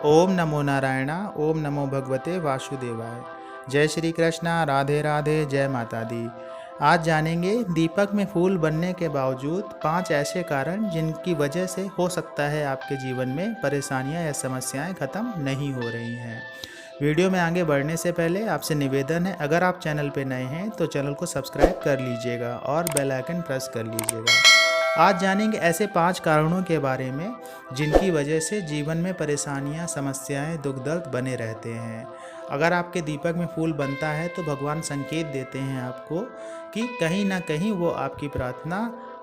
ओम नमो नारायण। ओम नमो भगवते वासुदेवाय। जय श्री कृष्णा। राधे राधे। जय माता दी। आज जानेंगे दीपक में फूल बनने के बावजूद 5 ऐसे कारण जिनकी वजह से हो सकता है आपके जीवन में परेशानियां या समस्याएं खत्म नहीं हो रही हैं। वीडियो में आगे बढ़ने से पहले आपसे निवेदन है, अगर आप चैनल पर नए हैं तो चैनल को सब्सक्राइब कर लीजिएगा और बेल आइकन प्रेस कर लीजिएगा। आज जानेंगे ऐसे 5 कारणों के बारे में जिनकी वजह से जीवन में परेशानियां, समस्याएं, दुख दर्द बने रहते हैं। अगर आपके दीपक में फूल बनता है तो भगवान संकेत देते हैं आपको कि कहीं ना कहीं वो आपकी प्रार्थना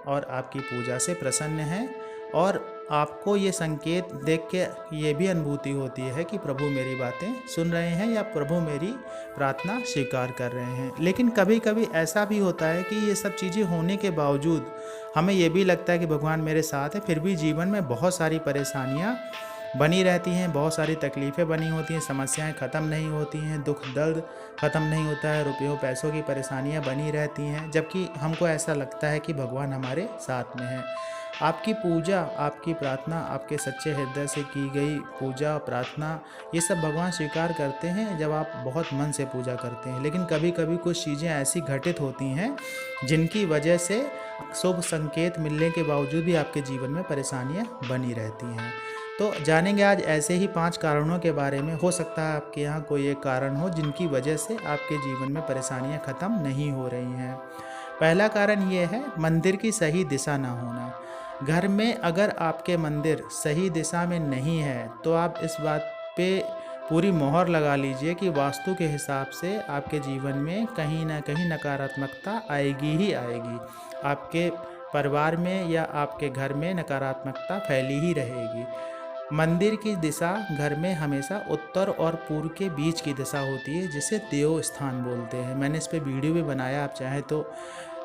और आपकी पूजा से प्रसन्न है, और आपको ये संकेत देख के ये भी अनुभूति होती है कि प्रभु मेरी बातें सुन रहे हैं या प्रभु मेरी प्रार्थना स्वीकार कर रहे हैं। लेकिन कभी कभी ऐसा भी होता है कि ये सब चीज़ें होने के बावजूद हमें ये भी लगता है कि भगवान मेरे साथ है, फिर भी जीवन में बहुत सारी परेशानियाँ बनी रहती हैं, बहुत सारी तकलीफ़ें बनी होती हैं, समस्याएं ख़त्म नहीं होती हैं, दुख दर्द ख़त्म नहीं होता है, रुपयों पैसों की परेशानियां बनी रहती हैं, जबकि हमको ऐसा लगता है कि भगवान हमारे साथ में है। आपकी पूजा, आपकी प्रार्थना, आपके सच्चे हृदय से की गई पूजा प्रार्थना, ये सब भगवान स्वीकार करते हैं जब आप बहुत मन से पूजा करते हैं। लेकिन कभी कभी कुछ चीज़ें ऐसी घटित होती हैं जिनकी वजह से शुभ संकेत मिलने के बावजूद भी आपके जीवन में परेशानियां बनी रहती हैं। तो जानेंगे आज ऐसे ही 5 कारणों के बारे में। हो सकता है आपके यहाँ कोई एक कारण हो जिनकी वजह से आपके जीवन में परेशानियां ख़त्म नहीं हो रही हैं। पहला कारण ये है मंदिर की सही दिशा ना होना। घर में अगर आपके मंदिर सही दिशा में नहीं है तो आप इस बात पे पूरी मोहर लगा लीजिए कि वास्तु के हिसाब से आपके जीवन में कहीं ना कहीं नकारात्मकता आएगी ही आएगी। आपके परिवार में या आपके घर में नकारात्मकता फैली ही रहेगी। मंदिर की दिशा घर में हमेशा उत्तर और पूर्व के बीच की दिशा होती है, जिसे देव स्थान बोलते हैं। मैंने इस पे वीडियो भी बनाया, आप चाहें तो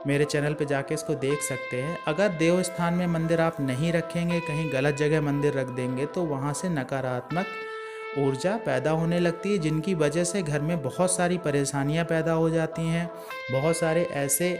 मेरे चैनल पे जाके इसको देख सकते हैं। अगर देव स्थान में मंदिर आप नहीं रखेंगे, कहीं गलत जगह मंदिर रख देंगे तो वहाँ से नकारात्मक ऊर्जा पैदा होने लगती है, जिनकी वजह से घर में बहुत सारी परेशानियाँ पैदा हो जाती हैं। बहुत सारे ऐसे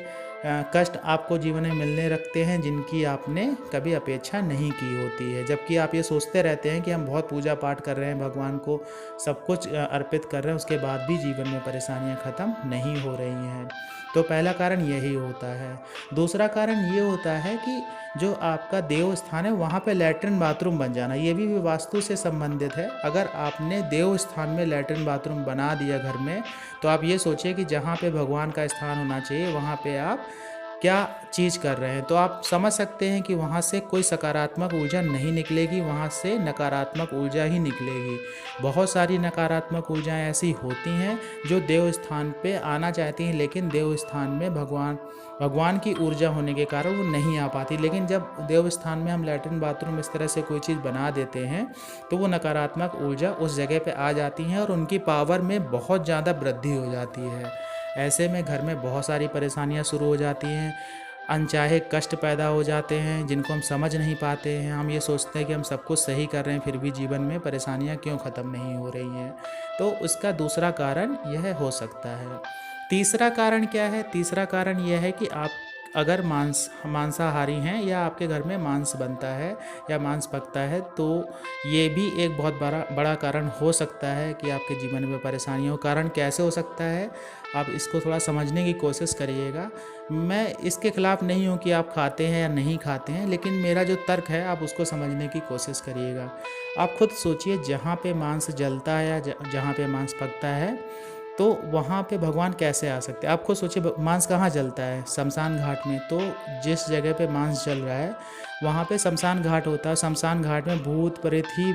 कष्ट आपको जीवन में मिलने रखते हैं जिनकी आपने कभी अपेक्षा नहीं की होती है। जबकि आप ये सोचते रहते हैं कि हम बहुत पूजा पाठ कर रहे हैं, भगवान को सब कुछ अर्पित कर रहे हैं, उसके बाद भी जीवन में परेशानियां ख़त्म नहीं हो रही हैं। तो पहला कारण यही होता है। दूसरा कारण ये होता है कि जो आपका देव स्थान है वहाँ पे लैट्रिन बाथरूम बन जाना, ये भी वास्तु से संबंधित है। अगर आपने देव स्थान में लैट्रिन बाथरूम बना दिया घर में, तो आप ये सोचिए कि जहाँ पे भगवान का स्थान होना चाहिए वहाँ पे आप क्या चीज़ कर रहे हैं। तो आप समझ सकते हैं कि वहाँ से कोई सकारात्मक ऊर्जा नहीं निकलेगी, वहाँ से नकारात्मक ऊर्जा ही निकलेगी। बहुत सारी नकारात्मक ऊर्जाएं ऐसी होती हैं जो देव स्थान पे आना चाहती हैं, लेकिन देव स्थान में भगवान की ऊर्जा होने के कारण वो नहीं आ पाती। लेकिन जब देव स्थान में हम लैट्रिन बाथरूम इस तरह से कोई चीज़ बना देते हैं तो वो नकारात्मक ऊर्जा उस जगह पे आ जाती हैं और उनकी पावर में बहुत ज़्यादा वृद्धि हो जाती है। ऐसे में घर में बहुत सारी परेशानियां शुरू हो जाती हैं, अनचाहे कष्ट पैदा हो जाते हैं जिनको हम समझ नहीं पाते हैं। हम ये सोचते हैं कि हम सब कुछ सही कर रहे हैं, फिर भी जीवन में परेशानियां क्यों ख़त्म नहीं हो रही हैं। तो उसका दूसरा कारण यह हो सकता है। तीसरा कारण क्या है? तीसरा कारण यह है कि आप अगर मांसाहारी हैं या आपके घर में मांस बनता है या मांस पकता है, तो ये भी एक बहुत बड़ा कारण हो सकता है कि आपके जीवन में परेशानी हो। कारण कैसे हो सकता है, आप इसको थोड़ा समझने की कोशिश करिएगा। मैं इसके खिलाफ़ नहीं हूँ कि आप खाते हैं या नहीं खाते हैं, लेकिन मेरा जो तर्क है आप उसको समझने की कोशिश करिएगा। आप खुद सोचिए, जहाँ पे मांस जलता है या जहाँ पे मांस पकता है तो वहाँ पे भगवान कैसे आ सकते हैं। आप खुद सोचिए, मांस कहाँ जलता है? शमशान घाट में। तो जिस जगह पे मांस जल रहा है वहाँ पे शमशान घाट होता है। शमशान घाट में भूत प्रेत ही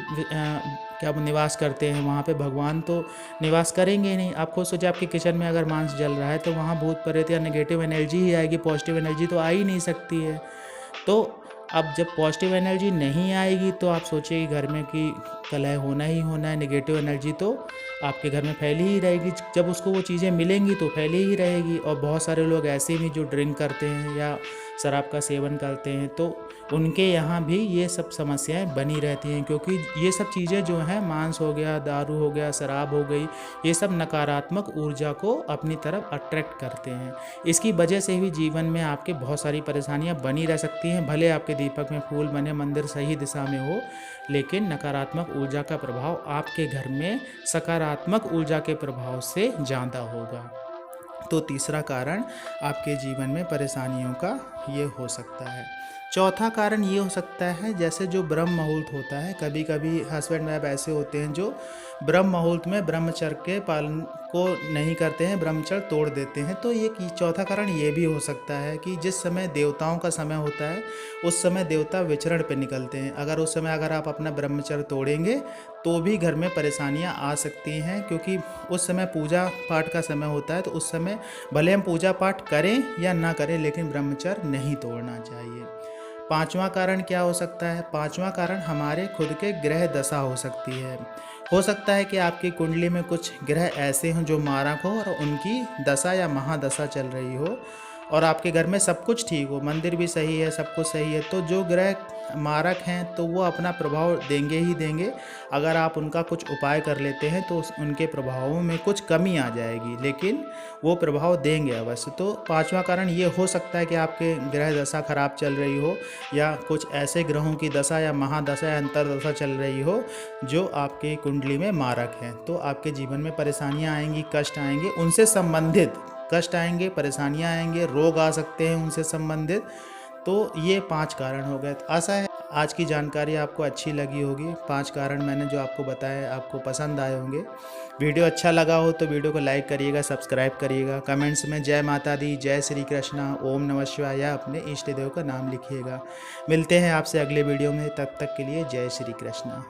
क्या निवास करते हैं, वहाँ पे भगवान तो निवास करेंगे ही नहीं। आप खुद सोचिए, आपके किचन में अगर मांस जल रहा है तो वहाँ भूत प्रेत या नेगेटिव एनर्जी ही आएगी, पॉजिटिव एनर्जी तो आ ही नहीं सकती है। तो अब जब पॉजिटिव एनर्जी नहीं आएगी तो आप सोचिए कि घर में कि कलह होना ही होना है। नेगेटिव एनर्जी तो आपके घर में फैली ही रहेगी, जब उसको वो चीज़ें मिलेंगी तो फैली ही रहेगी। और बहुत सारे लोग ऐसे भी जो ड्रिंक करते हैं या शराब का सेवन करते हैं, तो उनके यहाँ भी ये सब समस्याएं बनी रहती हैं, क्योंकि ये सब चीज़ें जो हैं, मांस हो गया, दारू हो गया, शराब हो गई, ये सब नकारात्मक ऊर्जा को अपनी तरफ अट्रैक्ट करते हैं। इसकी वजह से भी जीवन में आपके बहुत सारी परेशानियां बनी रह सकती हैं। भले आपके दीपक में फूल बने, मंदिर सही दिशा में हो, लेकिन नकारात्मक ऊर्जा का प्रभाव आपके घर में सकारात्मक ऊर्जा के प्रभाव से ज़्यादा होगा। तो तीसरा कारण आपके जीवन में परेशानियों का ये हो सकता है। चौथा कारण ये हो सकता है, जैसे जो ब्रह्म मुहूर्त होता है, कभी कभी हस्बैंड वाइफ ऐसे होते हैं जो ब्रह्म मुहूर्त में ब्रह्मचर्य के पालन को नहीं करते हैं, ब्रह्मचर्य तोड़ देते हैं। तो ये चौथा कारण ये भी हो सकता है कि जिस समय देवताओं का समय होता है, उस समय देवता विचरण पे निकलते हैं। उस समय अगर आप अपना ब्रह्मचर्य तोड़ेंगे तो भी घर में परेशानियां आ सकती हैं, क्योंकि उस समय पूजा पाठ का समय होता है। तो उस समय भले हम पूजा पाठ करें या ना करें, लेकिन ब्रह्मचर्य नहीं तोड़ना चाहिए। पांचवा कारण क्या हो सकता है? पांचवा कारण हमारे खुद के ग्रह दशा हो सकती है। हो सकता है कि आपकी कुंडली में कुछ ग्रह ऐसे हों जो मारक हो और उनकी दशा या महादशा चल रही हो, और आपके घर में सब कुछ ठीक हो, मंदिर भी सही है, सब कुछ सही है, तो जो ग्रह मारक हैं तो वो अपना प्रभाव देंगे ही देंगे। अगर आप उनका कुछ उपाय कर लेते हैं तो उनके प्रभावों में कुछ कमी आ जाएगी, लेकिन वो प्रभाव देंगे अवश्य। तो पांचवा कारण ये हो सकता है कि आपके ग्रह दशा खराब चल रही हो, या कुछ ऐसे ग्रहों की दशा या महादशा या अंतरदशा चल रही हो जो आपके कुंडली में मारक हैं। तो आपके जीवन में परेशानियां आएंगी, कष्ट आएंगे, उनसे संबंधित कष्ट आएंगे, परेशानियां आएंगे, रोग आ सकते हैं उनसे संबंधित। तो ये 5 कारण हो गए। आशा है आज की जानकारी आपको अच्छी लगी होगी। 5 कारण मैंने जो आपको बताए आपको पसंद आए होंगे। वीडियो अच्छा लगा हो तो वीडियो को लाइक करिएगा, सब्सक्राइब करिएगा, कमेंट्स में जय माता दी, जय श्री कृष्णा, ओम नमः शिवाय या अपने इष्ट देव का नाम लिखिएगा। मिलते हैं आपसे अगले वीडियो में, तब तक के लिए जय श्री कृष्णा।